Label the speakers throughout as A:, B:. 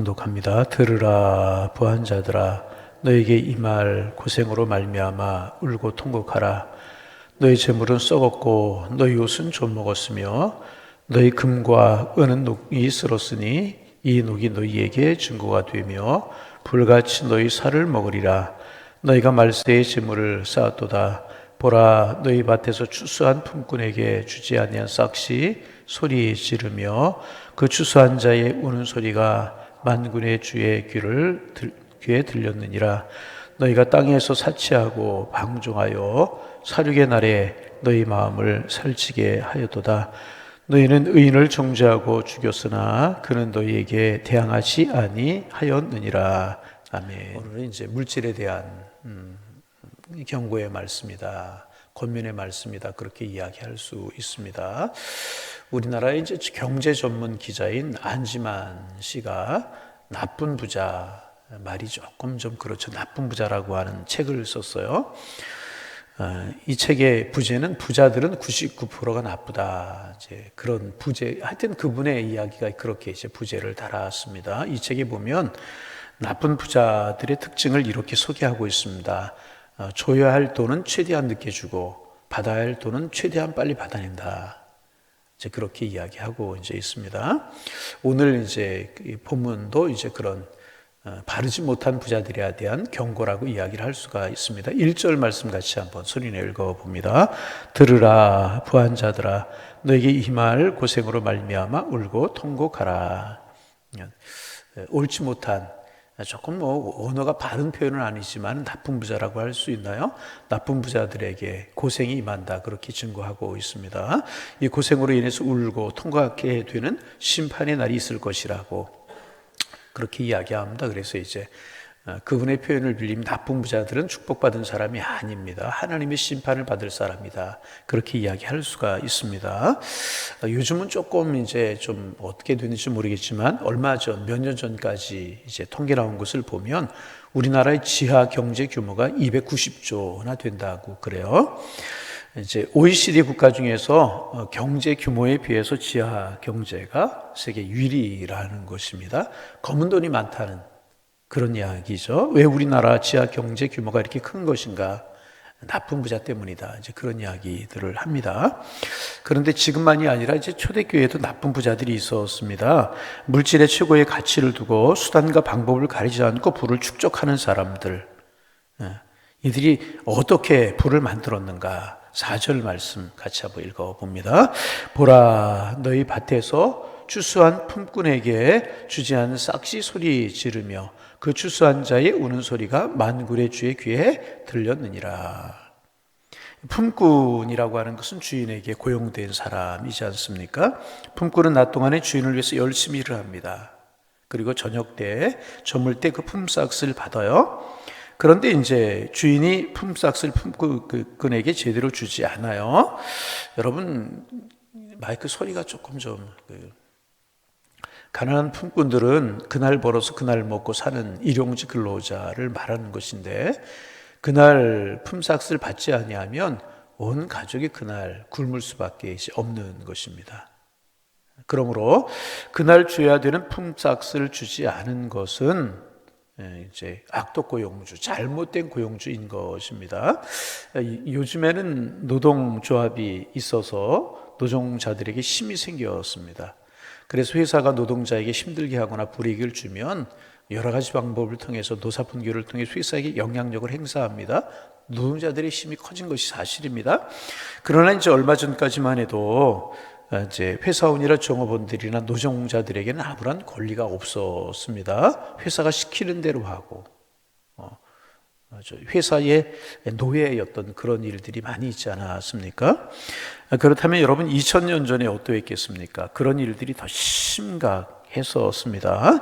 A: 봉독합니다. 들으라 부한 자들아, 너에게 이 말 고생으로 말미암아 울고 통곡하라. 너희 재물은 썩었고 너희 옷은 좀 먹었으며 너희 금과 은은 녹이 쓸었으니 이 녹이 너희에게 증거가 되며 불같이 너희 살을 먹으리라. 너희가 말세의 재물을 쌓았도다. 보라, 너희 밭에서 추수한 품꾼에게 주지 아니한 싹시 소리 지르며 그 추수한 자의 우는 소리가 만군의 주의 귀에 들렸느니라. 너희가 땅에서 사치하고 방종하여 사륙의 날에 너희 마음을 살찌게 하였도다. 너희는 의인을 정죄하고 죽였으나 그는 너희에게 대항하지 아니하였느니라. 아멘. 오늘은 이제 물질에 대한 경고의 말씀이다. 권면의 말씀이다. 그렇게 이야기할 수 있습니다. 우리나라의 이제 경제 전문 기자인 안지만 씨가 나쁜 부자, 말이 조금 좀 그렇죠. 나쁜 부자라고 하는 책을 썼어요. 이 책의 부제는 부자들은 99%가 나쁘다. 이제 그런 부제, 하여튼 그분의 이야기가 그렇게 이제 부제를 달았습니다. 이 책에 보면 나쁜 부자들의 특징을 이렇게 소개하고 있습니다. 줘야 할 돈은 최대한 늦게 주고 받아야 할 돈은 최대한 빨리 받아낸다. 이제 그렇게 이야기하고 이제 있습니다. 오늘 이제 본문도 이제 그런 바르지 못한 부자들에 대한 경고라고 이야기를 할 수가 있습니다. 1절 말씀 같이 한번 소리내 읽어봅니다. 들으라 부한 자들아, 너에게 이 말 고생으로 말미암아 울고 통곡하라. 옳지 못한, 조금 언어가 바른 표현은 아니지만 나쁜 부자라고 할 수 있나요? 나쁜 부자들에게 고생이 임한다. 그렇게 증거하고 있습니다. 이 고생으로 인해서 울고 통곡하게 되는 심판의 날이 있을 것이라고 그렇게 이야기합니다. 그래서 이제 그분의 표현을 빌리면 나쁜 부자들은 축복받은 사람이 아닙니다. 하나님의 심판을 받을 사람이다. 그렇게 이야기할 수가 있습니다. 요즘은 조금 이제 좀 어떻게 되는지 모르겠지만 얼마 전, 몇 년 전까지 이제 통계 나온 것을 보면 우리나라의 지하 경제 규모가 290조나 된다고 그래요. 이제 OECD 국가 중에서 경제 규모에 비해서 지하 경제가 세계 1위라는 것입니다. 검은 돈이 많다는 그런 이야기죠. 왜 우리나라 지하 경제 규모가 이렇게 큰 것인가? 나쁜 부자 때문이다. 이제 그런 이야기들을 합니다. 그런데 지금만이 아니라 이제 초대교회에도 나쁜 부자들이 있었습니다. 물질의 최고의 가치를 두고 수단과 방법을 가리지 않고 부를 축적하는 사람들. 이들이 어떻게 부를 만들었는가? 4절 말씀 같이 한번 읽어봅니다. 보라, 너희 밭에서 추수한 품꾼에게 주지 않은 싹시 소리 지르며 그 추수한 자의 우는 소리가 만군의 주의 귀에 들렸느니라. 품꾼이라고 하는 것은 주인에게 고용된 사람이지 않습니까? 품꾼은 낮 동안에 주인을 위해서 열심히 일을 합니다. 그리고 저녁 때, 저물 때 그 품삯을 받아요. 그런데 이제 주인이 품삯을 품꾼에게 제대로 주지 않아요. 여러분, 마이크 소리가 조금 좀 가난한 품꾼들은 그날 벌어서 그날 먹고 사는 일용직 근로자를 말하는 것인데 그날 품삯을 받지 아니하면 온 가족이 그날 굶을 수밖에 없는 것입니다. 그러므로 그날 줘야 되는 품삯을 주지 않은 것은 이제 악덕 고용주, 잘못된 고용주인 것입니다. 요즘에는 노동조합이 있어서 노동자들에게 힘이 생겼습니다. 그래서 회사가 노동자에게 힘들게 하거나 불이익을 주면 여러 가지 방법을 통해서 노사분규를 통해 회사에게 영향력을 행사합니다. 노동자들의 힘이 커진 것이 사실입니다. 그러나 이제 얼마 전까지만 해도 이제 회사원이나 종업원들이나 노동자들에게는 아무런 권리가 없었습니다. 회사가 시키는 대로 하고 회사의 노예였던 그런 일들이 많이 있지 않았습니까? 그렇다면 여러분 2000년 전에 어떠했겠습니까? 그런 일들이 더 심각했었습니다.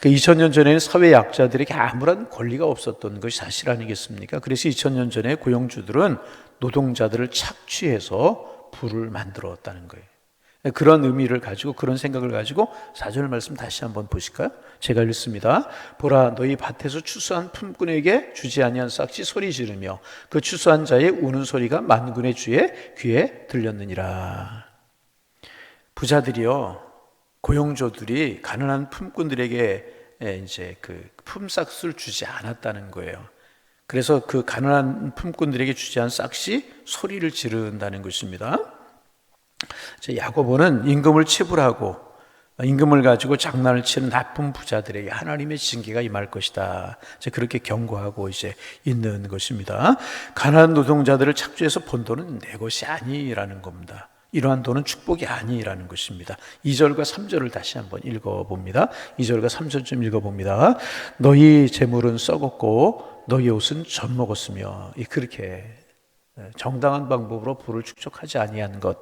A: 2000년 전에는 사회 약자들에게 아무런 권리가 없었던 것이 사실 아니겠습니까? 그래서 2000년 전에 고용주들은 노동자들을 착취해서 부를 만들었다는 거예요. 그런 의미를 가지고 그런 생각을 가지고 4절 말씀 다시 한번 보실까요? 제가 읽습니다. 보라, 너희 밭에서 추수한 품꾼에게 주지 아니한 싹시 소리 지르며 그 추수한 자의 우는 소리가 만군의 주의 귀에 들렸느니라. 부자들이요, 고용주들이 가난한 품꾼들에게 이제 그 품삯을 주지 않았다는 거예요. 그래서 그 가난한 품꾼들에게 주지 않은 싹시 소리를 지른다는 것입니다. 야고보는 임금을 체불하고 임금을 가지고 장난을 치는 나쁜 부자들에게 하나님의 징계가 임할 것이다. 그렇게 경고하고 이제 있는 것입니다. 가난한 노동자들을 착취해서 번 돈은 내 것이 아니라는 겁니다. 이러한 돈은 축복이 아니라는 것입니다. 2절과 3절을 다시 한번 읽어봅니다. 2절과 3절 좀 읽어봅니다. 너희 재물은 썩었고 너희 옷은 젖먹었으며, 그렇게 정당한 방법으로 부를 축적하지 아니한 것,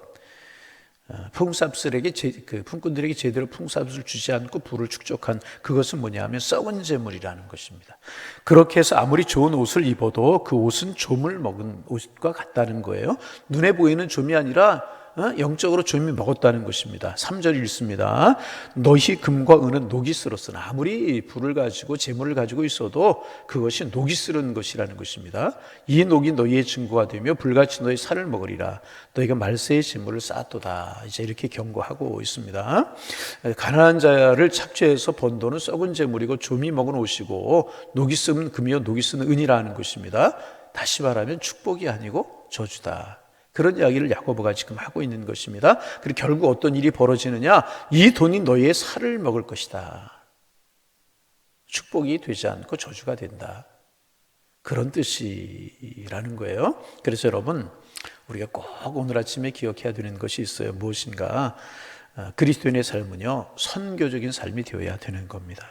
A: 품삯들에게 그 품꾼들에게 제대로 품삯을 주지 않고 부를 축적한 그것은 뭐냐면 썩은 재물이라는 것입니다. 그렇게 해서 아무리 좋은 옷을 입어도 그 옷은 좀을 먹은 옷과 같다는 거예요. 눈에 보이는 좀이 아니라 영적으로 좀이 먹었다는 것입니다. 3절 읽습니다. 너희 금과 은은 녹이 쓸었으나, 아무리 불을 가지고 재물을 가지고 있어도 그것이 녹이 쓸은 것이라는 것입니다. 이 녹이 너희의 증거가 되며 불같이 너희 살을 먹으리라. 너희가 말세의 재물을 쌓았도다. 이제 이렇게 경고하고 있습니다. 가난한 자를 착취해서 번 돈은 썩은 재물이고 좀이 먹은 옷이고 녹이 쓴 금이요 녹이 쓴 은이라는 것입니다. 다시 말하면 축복이 아니고 저주다. 그런 이야기를 야고보가 지금 하고 있는 것입니다. 그리고 결국 어떤 일이 벌어지느냐? 이 돈이 너희의 살을 먹을 것이다. 축복이 되지 않고 저주가 된다. 그런 뜻이라는 거예요. 그래서 여러분, 우리가 꼭 오늘 아침에 기억해야 되는 것이 있어요. 무엇인가? 그리스도인의 삶은요, 선교적인 삶이 되어야 되는 겁니다.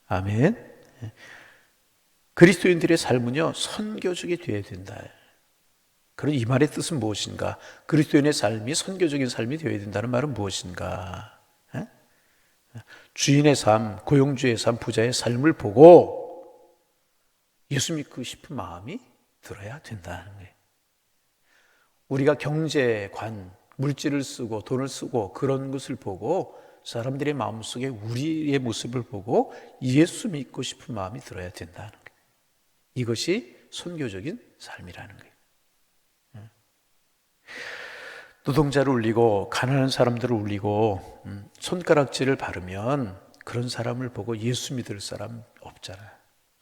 A: 아멘. 그리스도인들의 삶은요, 선교적이 되어야 된다. 그럼 이 말의 뜻은 무엇인가? 그리스도인의 삶이 선교적인 삶이 되어야 된다는 말은 무엇인가? 주인의 삶, 고용주의 삶, 부자의 삶을 보고 예수 믿고 싶은 마음이 들어야 된다는 거예요. 우리가 경제관, 물질을 쓰고 돈을 쓰고 그런 것을 보고 사람들의 마음속에 우리의 모습을 보고 예수 믿고 싶은 마음이 들어야 된다는 거예요. 이것이 선교적인 삶이라는 거예요. 노동자를 울리고 가난한 사람들을 울리고 손가락질을 바르면 그런 사람을 보고 예수 믿을 사람 없잖아요.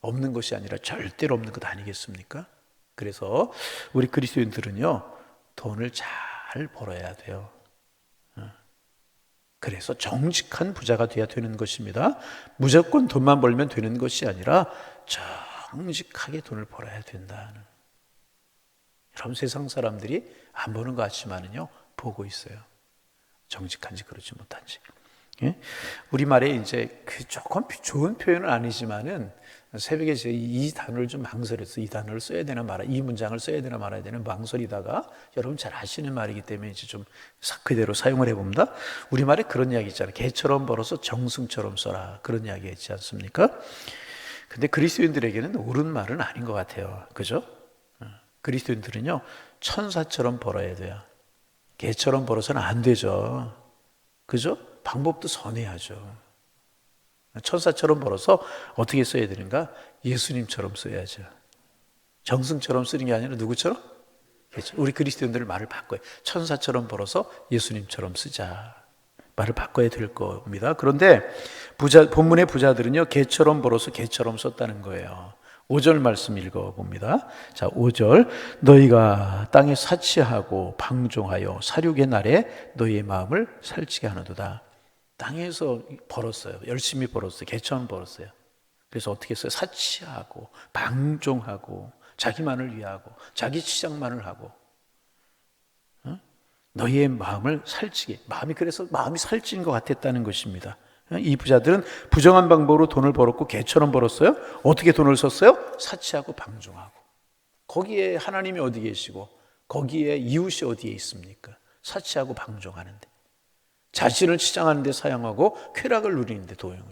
A: 없는 것이 아니라 절대로 없는 것 아니겠습니까? 그래서 우리 그리스도인들은요, 돈을 잘 벌어야 돼요. 그래서 정직한 부자가 되어야 되는 것입니다. 무조건 돈만 벌면 되는 것이 아니라 정직하게 돈을 벌어야 된다는. 여러분, 세상 사람들이 안 보는 것 같지만은요, 보고 있어요. 정직한지 그렇지 못한지. 예? 우리말에 이제 조금 좋은 표현은 아니지만은 새벽에 이 단어를 좀 망설였어요. 이 단어를 써야 되나 말아, 이 문장을 써야 되나 말아야 되나 망설이다가 여러분 잘 아시는 말이기 때문에 이제 좀 그대로 사용을 해봅니다. 우리말에 그런 이야기 있잖아요. 개처럼 벌어서 정승처럼 써라. 그런 이야기 있지 않습니까? 근데 그리스도인들에게는 옳은 말은 아닌 것 같아요. 그죠? 그리스도인들은요, 천사처럼 벌어야 돼요. 개처럼 벌어서는 안 되죠. 그죠? 방법도 선해야죠. 천사처럼 벌어서 어떻게 써야 되는가? 예수님처럼 써야죠. 정승처럼 쓰는 게 아니라 누구처럼? 우리 그리스도인들 말을 바꿔요. 천사처럼 벌어서 예수님처럼 쓰자. 말을 바꿔야 될 겁니다. 그런데 본문의 부자들은요, 개처럼 벌어서 개처럼 썼다는 거예요. 5절 말씀 읽어봅니다. 자, 5절. 너희가 땅에 사치하고 방종하여 살육의 날에 너희의 마음을 살찌게 하는도다. 땅에서 벌었어요. 열심히 벌었어요. 개처럼 벌었어요. 그래서 어떻게 했어요? 사치하고 방종하고 자기만을 위하고 자기 치장만을 하고 너희의 마음을 살찌게. 그래서 마음이 살찐 것 같았다는 것입니다. 이 부자들은 부정한 방법으로 돈을 벌었고 개처럼 벌었어요. 어떻게 돈을 썼어요? 사치하고 방종하고. 거기에 하나님이 어디 계시고 거기에 이웃이 어디에 있습니까? 사치하고 방종하는데, 자신을 치장하는 데 사용하고 쾌락을 누리는 데 도용을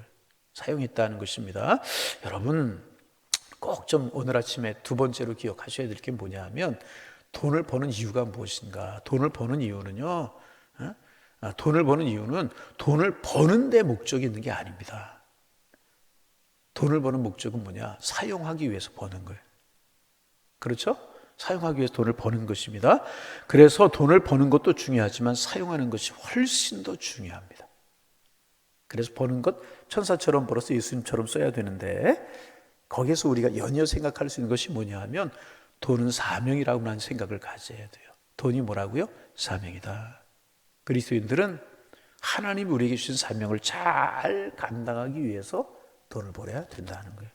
A: 사용했다는 것입니다. 여러분, 꼭 좀 오늘 아침에 두 번째로 기억하셔야 될 게 뭐냐 하면, 돈을 버는 이유가 무엇인가? 돈을 버는 이유는요, 돈을 버는 이유는 돈을 버는 데 목적이 있는 게 아닙니다. 돈을 버는 목적은 뭐냐? 사용하기 위해서 버는 거예요. 그렇죠? 사용하기 위해서 돈을 버는 것입니다. 그래서 돈을 버는 것도 중요하지만 사용하는 것이 훨씬 더 중요합니다. 그래서 버는 것 천사처럼 벌어서 예수님처럼 써야 되는데, 거기에서 우리가 연이어 생각할 수 있는 것이 뭐냐 하면 돈은 사명이라고 하는 생각을 가져야 돼요. 돈이 뭐라고요? 사명이다. 그리스도인들은 하나님이 우리에게 주신 사명을 잘 감당하기 위해서 돈을 벌어야 된다는 거예요.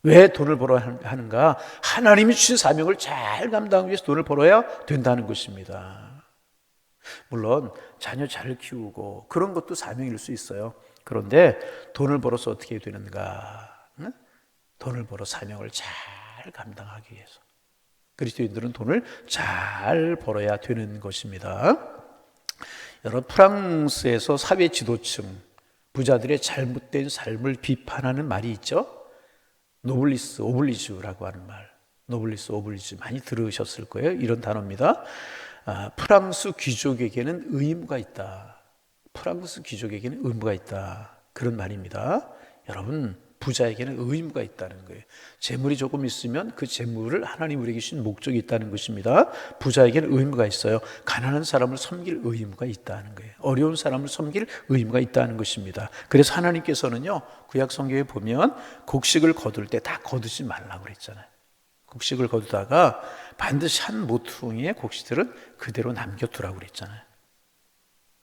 A: 왜 돈을 벌어야 하는가? 하나님이 주신 사명을 잘 감당하기 위해서 돈을 벌어야 된다는 것입니다. 물론 자녀 잘 키우고 그런 것도 사명일 수 있어요. 그런데 돈을 벌어서 어떻게 해야 되는가? 응? 돈을 벌어 사명을 잘 감당하기 위해서 그리스도인들은 돈을 잘 벌어야 되는 것입니다. 여러분, 프랑스에서 사회 지도층 부자들의 잘못된 삶을 비판하는 말이 있죠. 노블리스 오블리주라고 하는 말, 노블리스 오블리주 많이 들으셨을 거예요. 이런 단어입니다. 프랑스 귀족에게는 의무가 있다. 프랑스 귀족에게는 의무가 있다. 그런 말입니다. 여러분, 부자에게는 의무가 있다는 거예요. 재물이 조금 있으면 그 재물을 하나님 우리에게 주신 목적이 있다는 것입니다. 부자에게는 의무가 있어요. 가난한 사람을 섬길 의무가 있다는 거예요. 어려운 사람을 섬길 의무가 있다는 것입니다. 그래서 하나님께서는요, 구약 성경에 보면 곡식을 거둘 때 다 거두지 말라고 그랬잖아요. 곡식을 거두다가 반드시 한 모퉁이의 곡식들은 그대로 남겨두라고 그랬잖아요.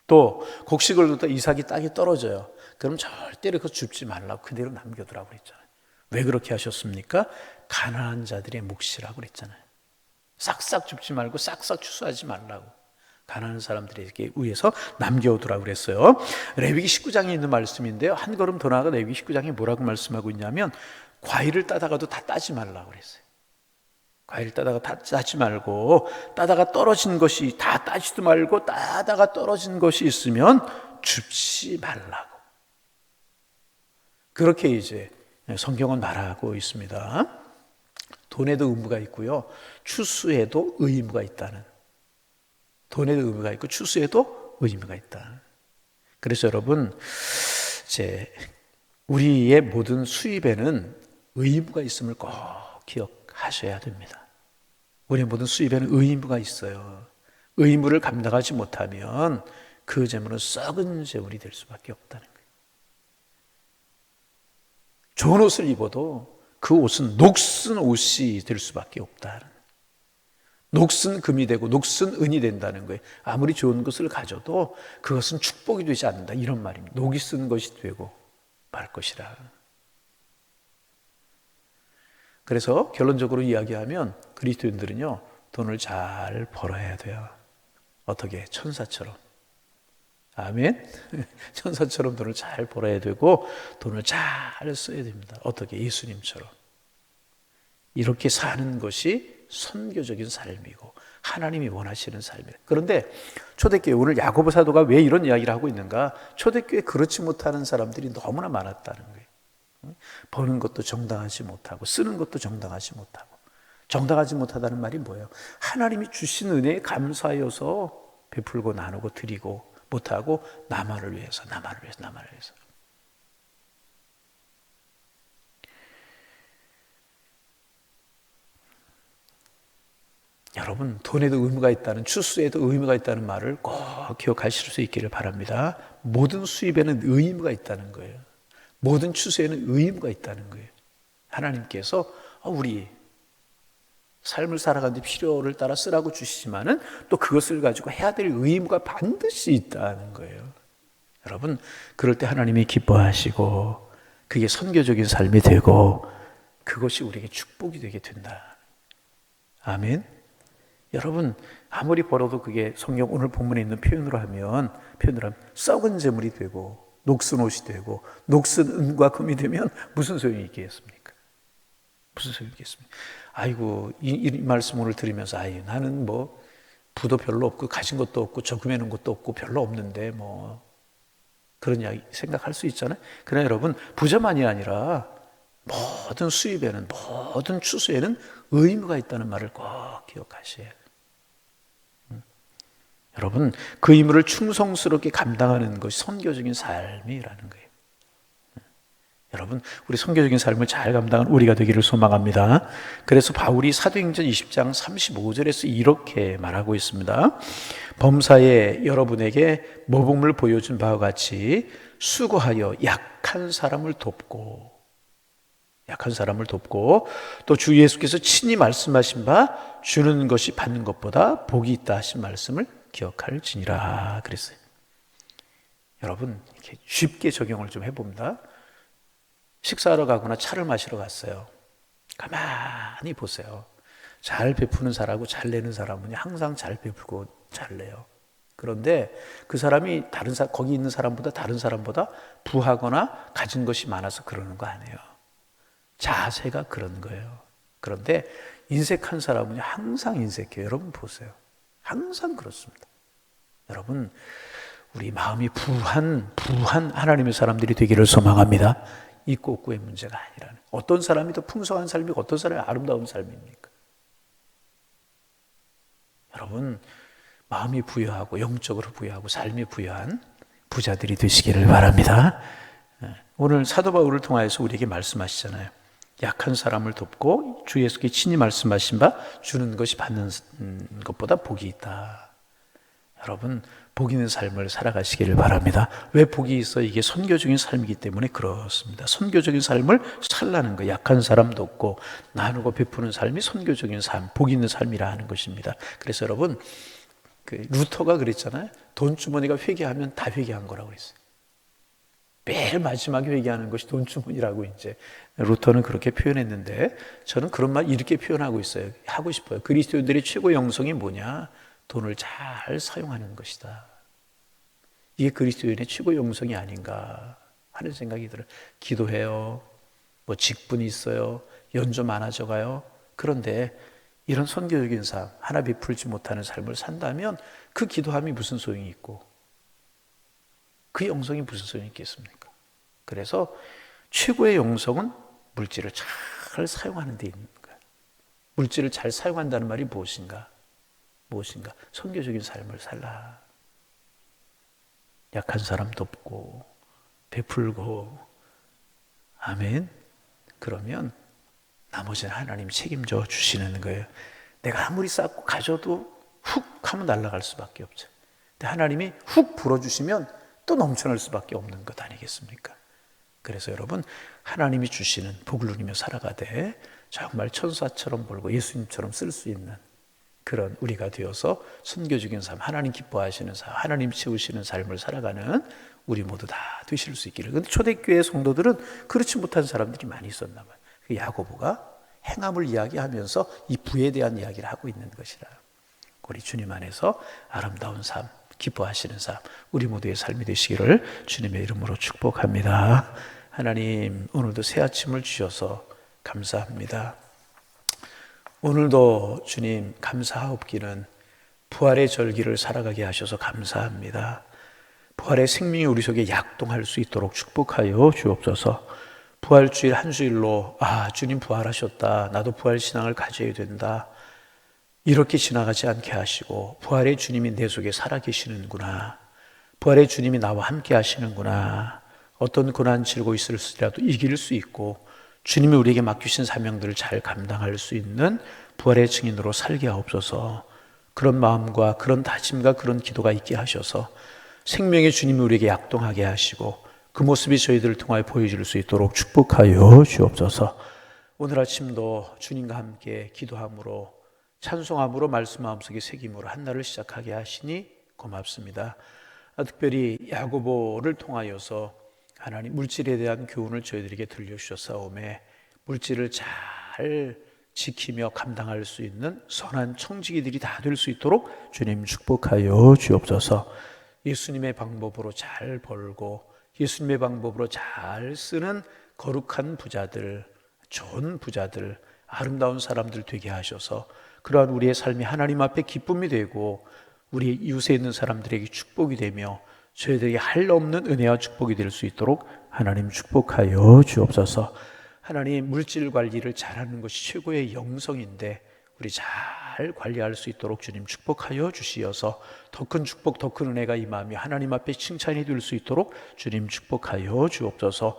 A: 또 곡식을 거두다 이삭이 땅에 떨어져요. 그럼 절대로 그거 줍지 말라고 그대로 남겨두라고 그랬잖아요. 왜 그렇게 하셨습니까? 가난한 자들의 몫이라고 그랬잖아요. 싹싹 줍지 말고 싹싹 추수하지 말라고. 가난한 사람들에게 위해서 남겨두라고 그랬어요. 레위기 19장에 있는 말씀인데요. 한 걸음 더 나아가 레위기 19장에 뭐라고 말씀하고 있냐면 과일을 따다가도 다 따지 말라고 그랬어요. 과일 따다가 다 따지 말고, 따다가 떨어진 것이 다 따지도 말고 따다가 떨어진 것이 있으면 줍지 말라고. 그렇게 이제 성경은 말하고 있습니다. 돈에도 의무가 있고요, 추수에도 의무가 있다는. 돈에도 의무가 있고 추수에도 의무가 있다. 그래서 여러분, 우리의 모든 수입에는 의무가 있음을 꼭 기억하셔야 됩니다. 우리의 모든 수입에는 의무가 있어요. 의무를 감당하지 못하면 그 재물은 썩은 재물이 될 수밖에 없다는 거예요. 좋은 옷을 입어도 그 옷은 녹슨 옷이 될 수밖에 없다는, 녹슨 금이 되고 녹슨 은이 된다는 거예요. 아무리 좋은 것을 가져도 그것은 축복이 되지 않는다, 이런 말입니다. 녹이 쓴 것이 되고 말 것이라. 그래서 결론적으로 이야기하면 그리스도인들은요, 돈을 잘 벌어야 돼요. 어떻게? 천사처럼. 아멘. 천사처럼 돈을 잘 벌어야 되고 돈을 잘 써야 됩니다. 어떻게? 예수님처럼. 이렇게 사는 것이 선교적인 삶이고 하나님이 원하시는 삶이에요. 그런데 초대교회, 오늘 야고보 사도가 왜 이런 이야기를 하고 있는가? 초대교회에 그렇지 못하는 사람들이 너무나 많았다는 거예요. 버는 것도 정당하지 못하고 쓰는 것도 정당하지 못하고. 정당하지 못하다는 말이 뭐예요? 하나님이 주신 은혜에 감사하여서 베풀고 나누고 드리고 못하고 나만을 위해서. 여러분, 돈에도 의무가 있다는, 추수에도 의무가 있다는 말을 꼭 기억하실 수 있기를 바랍니다. 모든 수입에는 의무가 있다는 거예요. 모든 추수에는 의무가 있다는 거예요. 하나님께서 우리 삶을 살아가는데 필요를 따라 쓰라고 주시지만은 또 그것을 가지고 해야 될 의무가 반드시 있다는 거예요. 여러분, 그럴 때 하나님이 기뻐하시고 그게 선교적인 삶이 되고 그것이 우리에게 축복이 되게 된다. 아멘. 여러분, 아무리 벌어도 그게 성경 오늘 본문에 있는 표현으로 하면 썩은 재물이 되고 녹슨 옷이 되고 녹슨 은과 금이 되면 무슨 소용이 있겠습니까? 무슨 소용이 있겠습니까? 아이고, 이 말씀 오늘 들으면서 나는 뭐 부도 별로 없고 가진 것도 없고 저금해놓은 것도 없고 별로 없는데 뭐 그런 이야기 생각할 수 있잖아요. 그러나 여러분, 부자만이 아니라 모든 수입에는, 모든 추수에는 의무가 있다는 말을 꼭 기억하셔야 해요. 여러분, 그 의무를 충성스럽게 감당하는 것이 선교적인 삶이라는 거예요. 여러분, 우리 선교적인 삶을 잘 감당한 우리가 되기를 소망합니다. 그래서 바울이 사도행전 20장 35절에서 이렇게 말하고 있습니다. 범사에 여러분에게 모범을 보여준 바와 같이 수고하여 약한 사람을 돕고 또 주 예수께서 친히 말씀하신 바 주는 것이 받는 것보다 복이 있다 하신 말씀을 기억할지니라 그랬어요. 여러분, 이렇게 쉽게 적용을 좀 해봅니다. 식사하러 가거나 차를 마시러 갔어요. 가만히 보세요. 잘 베푸는 사람하고 잘 내는 사람은 항상 잘 베풀고 잘 내요. 그런데 그 사람이 거기 있는 사람보다 다른 사람보다 부하거나 가진 것이 많아서 그러는 거 아니에요. 자세가 그런 거예요. 그런데 인색한 사람은 항상 인색해요. 여러분 보세요. 항상 그렇습니다. 여러분, 우리 마음이 부한 하나님의 사람들이 되기를 소망합니다. 있고 없고의 문제가 아니라는. 어떤 사람이 더 풍성한 삶이고 어떤 사람이 아름다운 삶입니까? 여러분, 마음이 부여하고 영적으로 부여하고 삶이 부여한 부자들이 되시기를 바랍니다. 오늘 사도 바울을 통하여서 우리에게 말씀하시잖아요. 약한 사람을 돕고 주 예수께 친히 말씀하신 바 주는 것이 받는 것보다 복이 있다. 여러분, 복 있는 삶을 살아가시기를 바랍니다. 왜 복이 있어? 이게 선교적인 삶이기 때문에 그렇습니다. 선교적인 삶을 살라는 거, 약한 사람 돕고 나누고 베푸는 삶이 선교적인 삶, 복 있는 삶이라 하는 것입니다. 그래서 여러분, 루터가 그랬잖아요. 돈주머니가 회개하면 다 회개한 거라고 그랬어요. 매일 마지막에 회개하는 것이 돈주머니라고 이제 루터는 그렇게 표현했는데, 저는 그런 말 이렇게 표현하고 있어요. 하고 싶어요. 그리스도인들의 최고 영성이 뭐냐? 돈을 잘 사용하는 것이다. 이게 그리스도인의 최고 영성이 아닌가 하는 생각이 들어요. 기도해요. 뭐 직분이 있어요. 연조 많아져 가요. 그런데 이런 선교적인 삶, 하나 베풀지 못하는 삶을 산다면 그 기도함이 무슨 소용이 있고 그 영성이 무슨 소용이 있겠습니까? 그래서 최고의 영성은 물질을 잘 사용하는 데 있는 거예요. 물질을 잘 사용한다는 말이 무엇인가? 선교적인 삶을 살라. 약한 사람 돕고 베풀고, 아멘. 그러면 나머지는 하나님 책임져 주시는 거예요. 내가 아무리 쌓고 가져도 훅 하면 날아갈 수밖에 없죠. 근데 하나님이 훅 불어주시면 또 넘쳐날 수밖에 없는 것 아니겠습니까? 그래서 여러분, 하나님이 주시는 복을 누리며 살아가되 정말 천사처럼 벌고 예수님처럼 쓸 수 있는 그런 우리가 되어서 선교적인 삶, 하나님 기뻐하시는 삶, 하나님 채우시는 삶을 살아가는 우리 모두 다 되실 수 있기를. 그런데 초대교회 성도들은 그렇지 못한 사람들이 많이 있었나 봐요. 야고보가 행함을 이야기하면서 이 부에 대한 이야기를 하고 있는 것이라. 우리 주님 안에서 아름다운 삶, 기뻐하시는 삶, 우리 모두의 삶이 되시기를 주님의 이름으로 축복합니다. 하나님, 오늘도 새 아침을 주셔서 감사합니다. 오늘도 주님 감사하옵기는 부활의 절기를 살아가게 하셔서 감사합니다. 부활의 생명이 우리 속에 약동할 수 있도록 축복하여 주옵소서. 부활주일 한 주일로 주님 부활하셨다, 나도 부활신앙을 가져야 된다, 이렇게 지나가지 않게 하시고 부활의 주님이 내 속에 살아계시는구나, 부활의 주님이 나와 함께 하시는구나, 어떤 고난 치르고 있을지라도 이길 수 있고 주님이 우리에게 맡기신 사명들을 잘 감당할 수 있는 부활의 증인으로 살게 하옵소서. 그런 마음과 그런 다짐과 그런 기도가 있게 하셔서 생명의 주님이 우리에게 약동하게 하시고 그 모습이 저희들을 통하여 보여질 수 있도록 축복하여 주옵소서. 오늘 아침도 주님과 함께 기도함으로 찬송함으로 말씀 마음속에 새김으로 한 날을 시작하게 하시니 고맙습니다. 특별히 야고보를 통하여서 하나님 물질에 대한 교훈을 저희들에게 들려주셨사오매 물질을 잘 지키며 감당할 수 있는 선한 청지기들이 다 될 수 있도록 주님 축복하여 주옵소서. 예수님의 방법으로 잘 벌고 예수님의 방법으로 잘 쓰는 거룩한 부자들, 좋은 부자들, 아름다운 사람들 되게 하셔서 그러한 우리의 삶이 하나님 앞에 기쁨이 되고 우리 이웃에 있는 사람들에게 축복이 되며 저희들에게 할 없는 은혜와 축복이 될 수 있도록 하나님 축복하여 주옵소서. 하나님, 물질 관리를 잘하는 것이 최고의 영성인데 우리 잘 잘 관리할 수 있도록 주님 축복하여 주시어서 더 큰 축복, 더 큰 은혜가 임하며 하나님 앞에 칭찬이 될 수 있도록 주님 축복하여 주옵소서.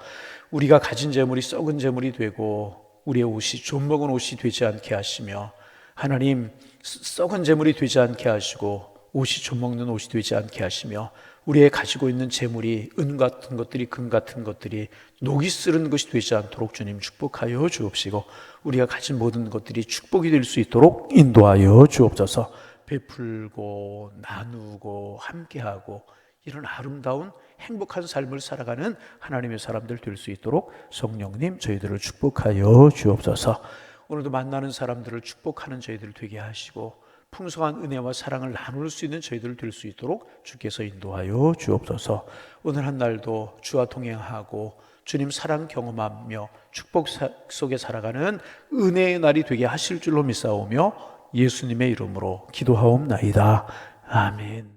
A: 우리가 가진 재물이 썩은 재물이 되고 우리의 옷이 좀먹은 옷이 되지 않게 하시며, 하나님 썩은 재물이 되지 않게 하시고 옷이 좀먹는 옷이 되지 않게 하시며, 우리의 가지고 있는 재물이 은 같은 것들이, 금 같은 것들이 녹이 쓰는 것이 되지 않도록 주님 축복하여 주옵시고, 우리가 가진 모든 것들이 축복이 될 수 있도록 인도하여 주옵소서. 베풀고 나누고 함께하고 이런 아름다운 행복한 삶을 살아가는 하나님의 사람들 될 수 있도록 성령님 저희들을 축복하여 주옵소서. 오늘도 만나는 사람들을 축복하는 저희들 되게 하시고 풍성한 은혜와 사랑을 나눌 수 있는 저희들 될 수 있도록 주께서 인도하여 주옵소서. 오늘 한 날도 주와 동행하고 주님 사랑 경험하며 축복 속에 살아가는 은혜의 날이 되게 하실 줄로 믿사오며 예수님의 이름으로 기도하옵나이다. 아멘.